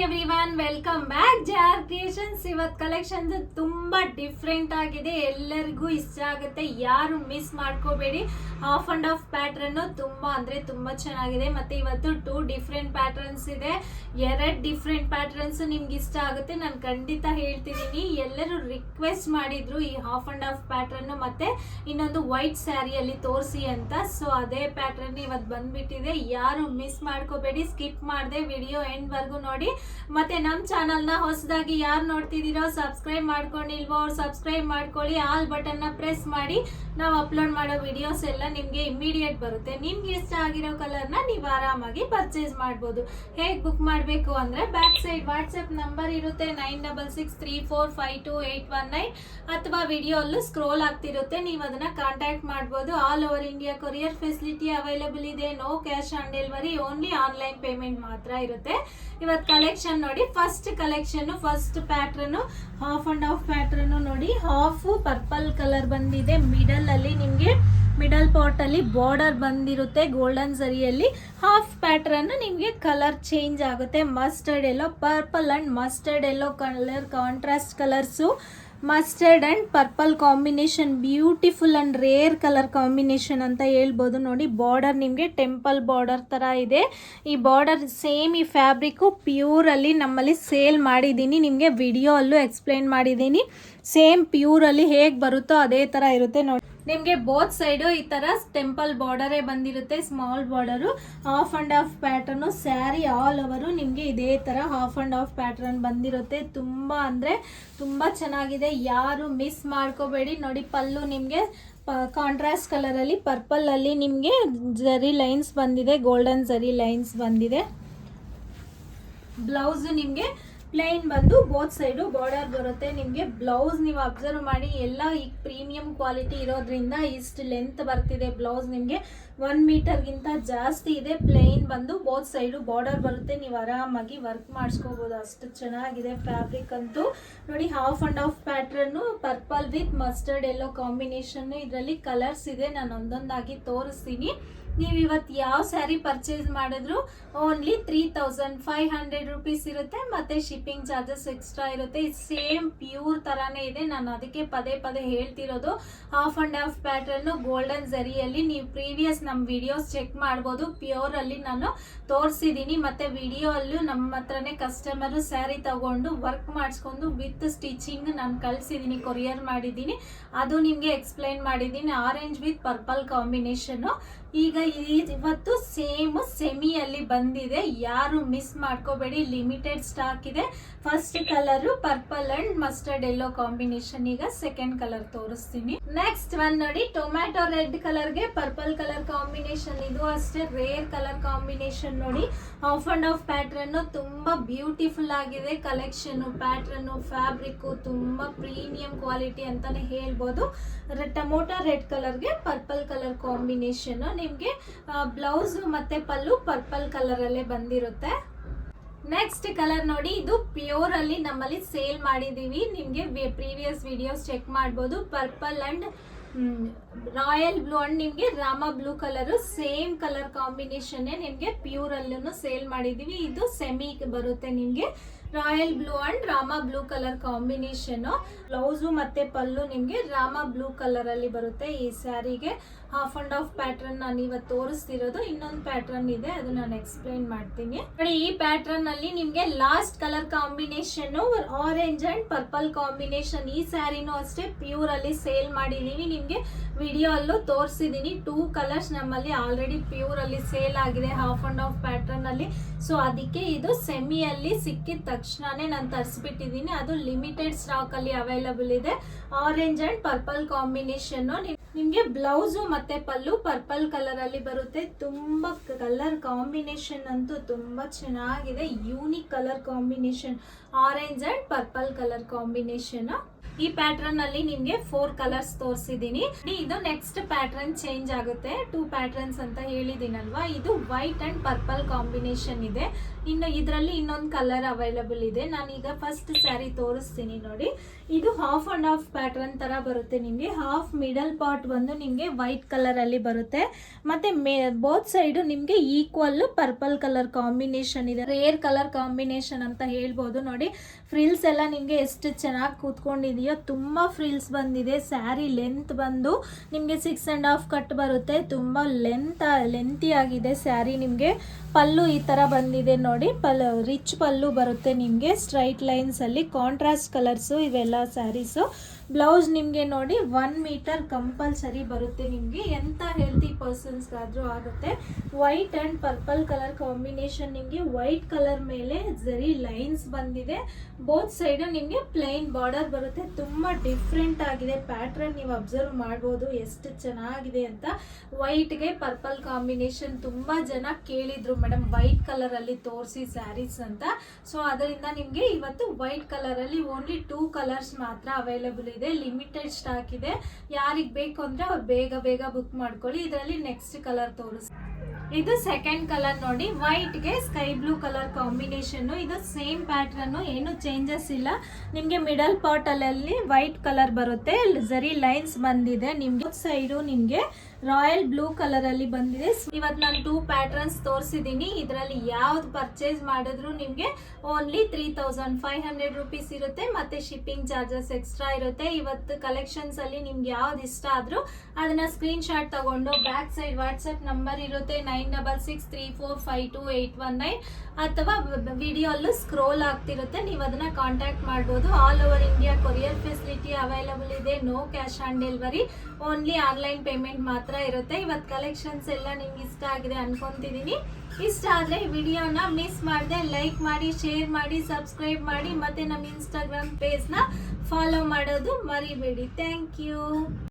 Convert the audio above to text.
Everyone, welcome back jar creations. ಇವತ್ತು collections ತುಂಬಾ different ಆಗಿದೆ, ಎಲ್ಲರಿಗೂ ಇಷ್ಟ ಆಗುತ್ತೆ, ಯಾರು ಮಿಸ್ ಮಾಡ್ಕೋಬೇಡಿ. ಹಾಫ್ ಅಂಡ್ ಹಾಫ್ ಪ್ಯಾಟರ್ನ್ ತುಂಬಾ ಅಂದ್ರೆ ತುಂಬಾ ಚೆನ್ನಾಗಿದೆ. ಮತ್ತೆ ಇವತ್ತು 2 ಡಿಫ್ರೆಂಟ್ ಪ್ಯಾಟರ್ನ್ಸ್ ಇದೆ, 2 ಡಿಫ್ರೆಂಟ್ ಪ್ಯಾಟರ್ನ್ಸ್ ನಿಮ್ಗೆ ಇಷ್ಟ ಆಗುತ್ತೆ, ನಾನು ಖಂಡಿತ ಹೇಳ್ತಿದ್ದೀನಿ. ಎಲ್ಲರೂ ರಿಕ್ವೆಸ್ಟ್ ಮಾಡಿದ್ರು ಈ ಹಾಫ್ ಅಂಡ್ ಹಾಫ್ ಪ್ಯಾಟರ್ನ್ ಮತ್ತೆ ಇನ್ನೊಂದು ವೈಟ್ ಸ್ಯಾರಿಯಲ್ಲಿ ತೋರಿಸಿ ಅಂತ. ಸೊ ಅದೇ ಪ್ಯಾಟರ್ನ್ ಇವತ್ತು ಬಂದ್ಬಿಟ್ಟಿದೆ, ಯಾರು ಮಿಸ್ ಮಾಡ್ಕೋಬೇಡಿ, ಸ್ಕಿಪ್ ಮಾಡದೆ ವಿಡಿಯೋ ಎಂಡ್ ವರ್ಗು ನೋಡಿ. ಮತ್ತೆ ನಮ್ಮ ಚಾನಲ್ ನ ಹೊಸದಾಗಿ ಯಾರು ನೋಡ್ತಿದ್ದೀರೋ, ಸಬ್ಸ್ಕ್ರೈಬ್ ಮಾಡ್ಕೊಂಡಿಲ್ವೋ ಅವ್ರು ಸಬ್ಸ್ಕ್ರೈಬ್ ಮಾಡ್ಕೊಳ್ಳಿ, ಆಲ್ ಬಟನ್ ನ ಪ್ರೆಸ್ ಮಾಡಿ. ನಾವು ಅಪ್ಲೋಡ್ ಮಾಡೋ ವಿಡಿಯೋಸ್ ಎಲ್ಲ ನಿಮ್ಗೆ ಇಮಿಡಿಯೇಟ್ ಬರುತ್ತೆ. ನಿಮ್ಗೆ ಇಷ್ಟ ಆಗಿರೋ ಕಲರ್ ನ ನೀವು ಆರಾಮಾಗಿ ಪರ್ಚೇಸ್ ಮಾಡ್ಬೋದು. ಹೇಗೆ ಬುಕ್ ಮಾಡಬೇಕು ಅಂದ್ರೆ ಬ್ಯಾಕ್ ಸೈಡ್ ವಾಟ್ಸ್ಆಪ್ ನಂಬರ್ ಇರುತ್ತೆ 9663452819, ಅಥವಾ ವಿಡಿಯೋ ಅಲ್ಲೂ ಸ್ಕ್ರೋಲ್ ಆಗ್ತಿರುತ್ತೆ, ನೀವು ಅದನ್ನ ಕಾಂಟ್ಯಾಕ್ಟ್ ಮಾಡ್ಬೋದು. All over India courier facility available ಇದೆ. No cash on delivery, only online payment ಮಾತ್ರ ಇರುತ್ತೆ. ಇವತ್ತು ಕಲೆಕ್ಷನ್ ನೋಡಿ, first collection, first pattern half and half pattern ನೋಡಿ. ಹಾಫ್ ಪರ್ಪಲ್ ಕಲರ್ ಬಂದಿದೆ, ಮಿಡಲ್ ಅಲ್ಲಿ ನಿಮ್ಗೆ ಮಿಡಲ್ ಪಾರ್ಟ್ ಅಲ್ಲಿ ಬಾರ್ಡರ್ ಬಂದಿರುತ್ತೆ ಗೋಲ್ಡನ್ ಜರಿಯಲ್ಲಿ. ಹಾಫ್ ಪ್ಯಾಟರ್ನ್ ನಿಮ್ಗೆ ಕಲರ್ ಚೇಂಜ್ ಆಗುತ್ತೆ, mustard yellow, purple and mustard yellow colour contrast colours. Mustard and purple combination, beautiful and rare colour combination ಅಂತ ಹೇಳ್ಬೋದು. ನೋಡಿ ಬಾರ್ಡರ್ ನಿಮಗೆ ಟೆಂಪಲ್ ಬಾರ್ಡರ್ ತರ ಇದೆ. ಈ ಬಾರ್ಡರ್ ಸೇಮ್ ಈ ಫ್ಯಾಬ್ರಿಕ್ ಪ್ಯೂರ್ ಅಲ್ಲಿ ನಮ್ಮಲ್ಲಿ ಸೇಲ್ ಮಾಡಿದ್ದೀನಿ, ನಿಮಗೆ ವಿಡಿಯೋ ಅಲ್ಲೂ ಎಕ್ಸ್ಪ್ಲೈನ್ ಮಾಡಿದ್ದೀನಿ. ಸೇಮ್ ಪ್ಯೂರ್ ಅಲ್ಲಿ ಹೇಗೆ ಬರುತ್ತೋ ಅದೇ ತರ ಇರುತ್ತೆ ನೋಡಿ. ನಿಮಗೆ ಬೋತ್ ಸೈಡು ಈ ತರ ಟೆಂಪಲ್ ಬಾರ್ಡರೇ ಬಂದಿರುತ್ತೆ, small border. Half and half pattern sari all over ನಿಮಗೆ ಇದೇ ತರ ಹಾಫ್ ಅಂಡ್ ಹಾಫ್ ಪ್ಯಾಟರ್ನ್ ಬಂದಿರುತ್ತೆ. ತುಂಬಾ ಅಂದ್ರೆ ತುಂಬಾ ಚೆನ್ನಾಗಿದೆ, ಯಾರು ಮಿಸ್ ಮಾಡ್ಕೋಬೇಡಿ. ನೋಡಿ ಪಲ್ಲು ನಿಮಗೆ ಕಾಂಟ್ರಾಸ್ಟ್ ಕಲರ್ ಅಲ್ಲಿ ಪರ್ಪಲ್ ಅಲ್ಲಿ ನಿಮಗೆ ಜರಿ ಲೈನ್ಸ್ ಬಂದಿದೆ, ಗೋಲ್ಡನ್ ಜರಿ ಲೈನ್ಸ್ ಬಂದಿದೆ. ಬ್ಲೌಸ್ ನಿಮಗೆ ಪ್ಲೈನ್ ಬಂದು ಬೋತ್ ಸೈಡು ಬಾರ್ಡರ್ ಬರುತ್ತೆ. ನಿಮಗೆ ಬ್ಲೌಸ್ ನೀವು ಅಬ್ಸರ್ವ್ ಮಾಡಿ, ಎಲ್ಲ ಈಗ ಪ್ರೀಮಿಯಂ ಕ್ವಾಲಿಟಿ ಇರೋದ್ರಿಂದ ಇಷ್ಟು ಲೆಂತ್ ಬರ್ತಿದೆ. ಬ್ಲೌಸ್ ನಿಮಗೆ 1 ಮೀಟರ್ಗಿಂತ ಜಾಸ್ತಿ ಇದೆ. ಪ್ಲೈನ್ ಬಂದು ಬೋತ್ ಸೈಡು ಬಾರ್ಡರ್ ಬರುತ್ತೆ, ನೀವು ಆರಾಮಾಗಿ ವರ್ಕ್ ಮಾಡಿಸ್ಕೋಬಹುದು, ಅಷ್ಟು ಚೆನ್ನಾಗಿದೆ ಫ್ಯಾಬ್ರಿಕ್ ಅಂತೂ. ನೋಡಿ half and half pattern purple with mustard yellow combination. ಇದರಲ್ಲಿ ಕಲರ್ಸ್ ಇದೆ, ನಾನು ಒಂದೊಂದಾಗಿ ತೋರಿಸ್ತೀನಿ. ನೀವು ಇವತ್ತು ಯಾವ ಸ್ಯಾರಿ ಪರ್ಚೇಸ್ ಮಾಡಿದ್ರು ಓನ್ಲಿ 3500 ರುಪೀಸ್ ಇರುತ್ತೆ, ಮತ್ತೆ ಶಿಪ್ಪಿಂಗ್ ಚಾರ್ಜಸ್ ಎಕ್ಸ್ಟ್ರಾ ಇರುತ್ತೆ. ಸೇಮ್ ಪ್ಯೂರ್ ತರಾನೇ ಇದೆ, ನಾನು ಅದಕ್ಕೆ ಪದೇ ಪದೇ ಹೇಳ್ತಿರೋದು. Half and half pattern golden ಜರಿಯಲ್ಲಿ ನೀವು ಪ್ರೀವಿಯಸ್ ನಮ್ಮ ವಿಡಿಯೋಸ್ ಚೆಕ್ ಮಾಡ್ಬೋದು, ಪ್ಯೂರ್ ಅಲ್ಲಿ ನಾನು ತೋರಿಸಿದ್ದೀನಿ. ಮತ್ತೆ ವಿಡಿಯೋ ಅಲ್ಲೂ ನಮ್ಮ ಹತ್ರನೇ ಕಸ್ಟಮರ್ ಸ್ಯಾರಿ ತಗೊಂಡು ವರ್ಕ್ ಮಾಡಿಸ್ಕೊಂಡು ವಿತ್ ಸ್ಟಿಚಿಂಗ್ ನಾನು ಕಳಿಸಿದ್ದೀನಿ, ಕೊರಿಯರ್ ಮಾಡಿದ್ದೀನಿ, ಅದು ನಿಮಗೆ ಎಕ್ಸ್ಪ್ಲೈನ್ ಮಾಡಿದ್ದೀನಿ. Orange with purple combination. ಈಗ ಇವತ್ತು ಸೇಮ್ ಸೆಮಿಯಲ್ಲಿ ಬಂದಿದೆ, ಯಾರು ಮಿಸ್ ಮಾಡ್ಕೋಬೇಡಿ, ಲಿಮಿಟೆಡ್ ಸ್ಟಾಕ್ ಇದೆ. First colour purple and mustard yellow combination. ಈಗ ಸೆಕೆಂಡ್ ಕಲರ್ ತೋರಿಸ್ತೀನಿ. ನೆಕ್ಸ್ಟ್ ಒನ್ ನೋಡಿ, ಟೊಮ್ಯಾಟೊ ರೆಡ್ ಕಲರ್ಗೆ ಪರ್ಪಲ್ ಕಲರ್ ಕಾಂಬಿನೇಷನ್. ಇದು ಅಷ್ಟೇ ರೇರ್ ಕಲರ್ ಕಾಂಬಿನೇಷನ್. ನೋಡಿ ಹಾಫ್ ಅಂಡ್ ಹಾಫ್ ಪ್ಯಾಟರ್ನ್ ತುಂಬಾ ಬ್ಯೂಟಿಫುಲ್ ಆಗಿದೆ. ಕಲೆಕ್ಷನ್, ಪ್ಯಾಟರ್ನ್, ಫ್ಯಾಬ್ರಿಕ್ ತುಂಬಾ ಪ್ರೀಮಿಯಂ ಕ್ವಾಲಿಟಿ ಅಂತಾನೆ ಹೇಳ್ಬೋದು. ಟೊಮೊಟೊ ರೆಡ್ ಕಲರ್ಗೆ ಪರ್ಪಲ್ ಕಲರ್ ಕಾಂಬಿನೇಷನ್. ನಿಮ್ಗೆ ಬ್ಲೌಸ್ ಮತ್ತೆ ಪಲ್ಲು ಪರ್ಪಲ್ ಕಲರ್ ಅಲ್ಲೇ ಬಂದಿರುತ್ತೆ. ನೆಕ್ಸ್ಟ್ ಕಲರ್ ನೋಡಿ, ಇದು ಪ್ಯೂರ್ ಅಲ್ಲಿ ನಮ್ಮಲ್ಲಿ ಸೇಲ್ ಮಾಡಿದೀವಿ, ನಿಮ್ಗೆ ಪ್ರೀವಿಯಸ್ ವಿಡಿಯೋಸ್ ಚೆಕ್ ಮಾಡ್ಬೋದು. Purple and royal blue and ನಿಮ್ಗೆ Rama blue colour, same colour combination ನಿಮ್ಗೆ ಪ್ಯೂರ್ ಅಲ್ಲೂ ಸೇಲ್ ಮಾಡಿದೀವಿ. ಇದು ಸೆಮಿ ಬರುತ್ತೆ ನಿಮ್ಗೆ royal blue and Rama blue colour combination. Blouse ಮತ್ತೆ ಪಲ್ಲು ನಿಮ್ಗೆ ರಾಮ ಬ್ಲೂ ಕಲರ್ ಅಲ್ಲಿ ಬರುತ್ತೆ. ಈ ಸ್ಯಾರಿಗೆ ಹಾಫ್ ಅಂಡ್ ಹಾಫ್ ಪ್ಯಾಟರ್ನ್ ನಾನು ಇವತ್ತು ತೋರಿಸ್ತಿರೋದು. ಇನ್ನೊಂದು ಪ್ಯಾಟರ್ನ್ ಇದೆ, ಅದು ನಾನು ಎಕ್ಸ್ಪ್ಲೈನ್ ಮಾಡ್ತೀನಿ. ನೋಡಿ ಈ ಪ್ಯಾಟರ್ನ್ ಅಲ್ಲಿ ನಿಮ್ಗೆ last colour combination orange and purple combination. ಈ ಸ್ಯಾರಿನೂ ಅಷ್ಟೇ ಪ್ಯೂರ್ ಅಲ್ಲಿ ಸೇಲ್ ಮಾಡಿದೀವಿ, ನಿಮ್ಗೆ ವಿಡಿಯೋ ಅಲ್ಲೂ ತೋರಿಸಿದೀನಿ. 2 ಕಲರ್ಸ್ ನಮ್ಮಲ್ಲಿ ಆಲ್ರೆಡಿ ಪ್ಯೂರ್ ಅಲ್ಲಿ ಸೇಲ್ ಆಗಿದೆ ಹಾಫ್ ಅಂಡ್ ಹಾಫ್ ಪ್ಯಾಟರ್ನ್ ಅಲ್ಲಿ. ಸೊ ಅದಕ್ಕೆ ಇದು ಸೆಮಿಯಲ್ಲಿ ಸಿಕ್ಕಿದ ತಕ್ಷಣನೇ ನಾನು ತರಿಸ್ಬಿಟ್ಟಿದ್ದೀನಿ, ಅದು ಲಿಮಿಟೆಡ್ ಸ್ಟಾಕ್ ಅಲ್ಲಿ ಅವೈಲಬಲ್ ಇದೆ. Orange and purple combination. ನಿಮ್ಗೆ ಬ್ಲೌಸು ಮತ್ತೆ ಪಲ್ಲು ಪರ್ಪಲ್ ಕಲರ್ ಅಲ್ಲಿ ಬರುತ್ತೆ. ತುಂಬಾ ಕಲರ್ ಕಾಂಬಿನೇಷನ್ ಅಂತೂ ತುಂಬಾ ಚೆನ್ನಾಗಿದೆ, unique colour combination, orange and purple colour combination. ಈ ಪ್ಯಾಟರ್ನ್ ಅಲ್ಲಿ ನಿಮ್ಗೆ 4 ಕಲರ್ಸ್ ತೋರಿಸಿದೀನಿ. ಇದು ನೆಕ್ಸ್ಟ್ ಪ್ಯಾಟರ್ನ್ ಚೇಂಜ್ ಆಗುತ್ತೆ, 2 ಪ್ಯಾಟರ್ನ್ಸ್ ಅಂತ ಹೇಳಿದೀನಲ್ವಾ. ಇದು ವೈಟ್ ಅಂಡ್ ಪರ್ಪಲ್ ಕಾಂಬಿನೇಷನ್ ಇದೆ. ಇನ್ನು ಇದರಲ್ಲಿ ಇನ್ನೊಂದು ಕಲರ್ ಅವೈಲಬಲ್ ಇದೆ. ನಾನೀಗ ಫಸ್ಟ್ ಸ್ಯಾರಿ ತೋರಿಸ್ತೀನಿ ನೋಡಿ. ಇದು ಹಾಫ್ ಅಂಡ್ ಹಾಫ್ ಪ್ಯಾಟರ್ನ್ ತರ ಬರುತ್ತೆ ನಿಮಗೆ. ಹಾಫ್ ಮಿಡಲ್ ಪಾರ್ಟ್ ಬಂದು ನಿಮಗೆ ವೈಟ್ ಕಲರ್ ಅಲ್ಲಿ ಬರುತ್ತೆ, ಮತ್ತೆ ಬೋತ್ ಸೈಡ್ ನಿಮಗೆ ಈಕ್ವಲ್ ಪರ್ಪಲ್ ಕಲರ್ ಕಾಂಬಿನೇಷನ್ ಇದೆ. ರೇರ್ ಕಲರ್ ಕಾಂಬಿನೇಷನ್ ಅಂತ ಹೇಳ್ಬೋದು ನೋಡಿ. ಫ್ರಿಲ್ಸ್ ಎಲ್ಲ ನಿಮಗೆ ಎಷ್ಟು ಚೆನ್ನಾಗಿ ಕೂತ್ಕೊಂಡಿದೆಯೋ, ತುಂಬಾ ಫ್ರಿಲ್ಸ್ ಬಂದಿದೆ. ಸ್ಯಾರಿ ಲೆಂತ್ ಬಂದು ನಿಮಗೆ 6.5 ಕಟ್ ಬರುತ್ತೆ. ತುಂಬಾ ಲೆಂತಿ ಆಗಿದೆ ಸ್ಯಾರಿ. ನಿಮಗೆ ಪಲ್ಲು ಈ ತರ ಬಂದಿದೆ ನೋಡಿ. ರಿಚ್ ಪಲ್ಲು ಬರುತ್ತೆ ನಿಮಗೆ. ಸ್ಟ್ರೈಟ್ ಲೈನ್ಸ್ ಅಲ್ಲಿ ಕಾಂಟ್ರಾಸ್ಟ್ ಕಲರ್ಸ್ ಇವೆಲ್ಲ ಸ್ಯಾರೀಸು. ಬ್ಲೌಸ್ ನಿಮಗೆ ನೋಡಿ 1 ಮೀಟರ್ ಕಂಪಲ್ಸರಿ ಬರುತ್ತೆ ನಿಮಗೆ. ಎಂತ ಹೆಲ್ತಿ ಪರ್ಸನ್ಸ್ಗಾದ್ರೂ ಆಗುತ್ತೆ. White and purple colour combination. ನಿಮಗೆ ವೈಟ್ ಕಲರ್ ಮೇಲೆ ಜರಿ ಲೈನ್ಸ್ ಬಂದಿದೆ. ಬೋತ್ ಸೈಡ್ ನಿಮಗೆ ಪ್ಲೈನ್ ಬಾರ್ಡರ್ ಬರುತ್ತೆ. ತುಂಬಾ ಡಿಫ್ರೆಂಟ್ ಆಗಿದೆ ಪ್ಯಾಟ್ರನ್. ನೀವು ಅಬ್ಸರ್ವ್ ಮಾಡ್ಬೋದು ಎಷ್ಟು ಚೆನ್ನಾಗಿದೆ ಅಂತ. ವೈಟ್ಗೆ ಪರ್ಪಲ್ ಕಾಂಬಿನೇಷನ್. ತುಂಬಾ ಜನ ಕೇಳಿದ್ರು ಮೇಡಮ್ ವೈಟ್ ಕಲರ್ ಅಲ್ಲಿ ತೋರಿಸಿ ಸ್ಯಾರೀಸ್ ಅಂತ. ಸೊ ಅದರಿಂದ ನಿಮಗೆ ಇವತ್ತು ವೈಟ್ ಕಲರ್ ಅಲ್ಲಿ ಓನ್ಲಿ 2 ಕಲರ್ಸ್ ಮಾತ್ರ ಅವೈಲಬಲ್ ಇದೆ. ಲಿಮಿಟೆಡ್ ಸ್ಟಾಕ್ ಇದೆ. ಯಾರಿಗೆ ಬೇಕು ಅಂದ್ರೆ ಅವ್ರು ಬೇಗ ಬುಕ್ ಮಾಡ್ಕೊಳ್ಳಿ. ಇದರಲ್ಲಿ ನೆಕ್ಸ್ಟ್ ಕಲರ್ ತೋರಿಸ್ತೀನಿ. ಇದು ಸೆಕೆಂಡ್ ಕಲರ್ ನೋಡಿ. ವೈಟ್ಗೆ ಸ್ಕೈ ಬ್ಲೂ ಕಲರ್ ಕಾಂಬಿನೇಷನ್. ಇದು ಸೇಮ್ ಪ್ಯಾಟ್ರನ್, ಏನು ಚೇಂಜಸ್ ಇಲ್ಲ. ನಿಮಗೆ ಮಿಡಲ್ ಪಾರ್ಟ್ ಅಲ್ಲಿ ವೈಟ್ ಕಲರ್ ಬರುತ್ತೆ. ಜರಿ ಲೈನ್ಸ್ ಬಂದಿದೆ. ನಿಮ್ಗೆ ಸೈಡು ನಿಮ್ಗೆ ರಾಯಲ್ ಬ್ಲೂ ಕಲರ್ ಅಲ್ಲಿ ಬಂದಿದೆ. ಇವತ್ತು ನಾನು 2 ಪ್ಯಾಟರ್ನ್ಸ್ ತೋರಿಸಿದೀನಿ. ಇದರಲ್ಲಿ ಯಾವ್ದು ಪರ್ಚೇಸ್ ಮಾಡಿದ್ರು ನಿಮ್ಗೆ ಓನ್ಲಿ 3500 ರುಪೀಸ್ ಇರುತ್ತೆ. ಮತ್ತೆ ಶಿಪ್ಪಿಂಗ್ ಚಾರ್ಜಸ್ ಎಕ್ಸ್ಟ್ರಾ ಇರುತ್ತೆ. ಇವತ್ತು ಕಲೆಕ್ಷನ್ಸ್ ಅಲ್ಲಿ ನಿಮ್ಗೆ ಯಾವ್ದು ಇಷ್ಟ ಆದ್ರೂ ಅದನ್ನ ಸ್ಕ್ರೀನ್ ಶಾಟ್ ತಗೊಂಡು ಬ್ಯಾಕ್ ಸೈಡ್ ವಾಟ್ಸ್ಆಪ್ ನಂಬರ್ ಇರುತ್ತೆ 9663452819 ಅಥವಾ ವಿಡಿಯೋ ಅಲ್ಲೂ ಸ್ಕ್ರೋಲ್ ಆಗ್ತಿರುತ್ತೆ. ನೀವು ಅದನ್ನ ಕಾಂಟ್ಯಾಕ್ಟ್ ಮಾಡ್ಬೋದು. All over India courier facility available ಇದೆ. No cash on delivery, only online payment ಮಾತ್ರ ಇರುತ್ತೆ. ಇವತ್ತು ಕಲೆಕ್ಷನ್ಸ್ ಎಲ್ಲ ನಿಮ್ಗೆ ಇಷ್ಟ ಆಗಿದೆ ಅನ್ಕೊಂತಿದೀನಿ. ಇಷ್ಟ ಆದ್ರೆ ವಿಡಿಯೋನ ಮಿಸ್ ಮಾಡದೆ ಲೈಕ್ ಮಾಡಿ, ಶೇರ್ ಮಾಡಿ, ಸಬ್ಸ್ಕ್ರೈಬ್ ಮಾಡಿ, ಮತ್ತೆ ನಮ್ಮ ಇನ್ಸ್ಟಾಗ್ರಾಮ್ ಪೇಜ್ನ ಫಾಲೋ ಮಾಡೋದು ಮರಿಬೇಡಿ. Thank you.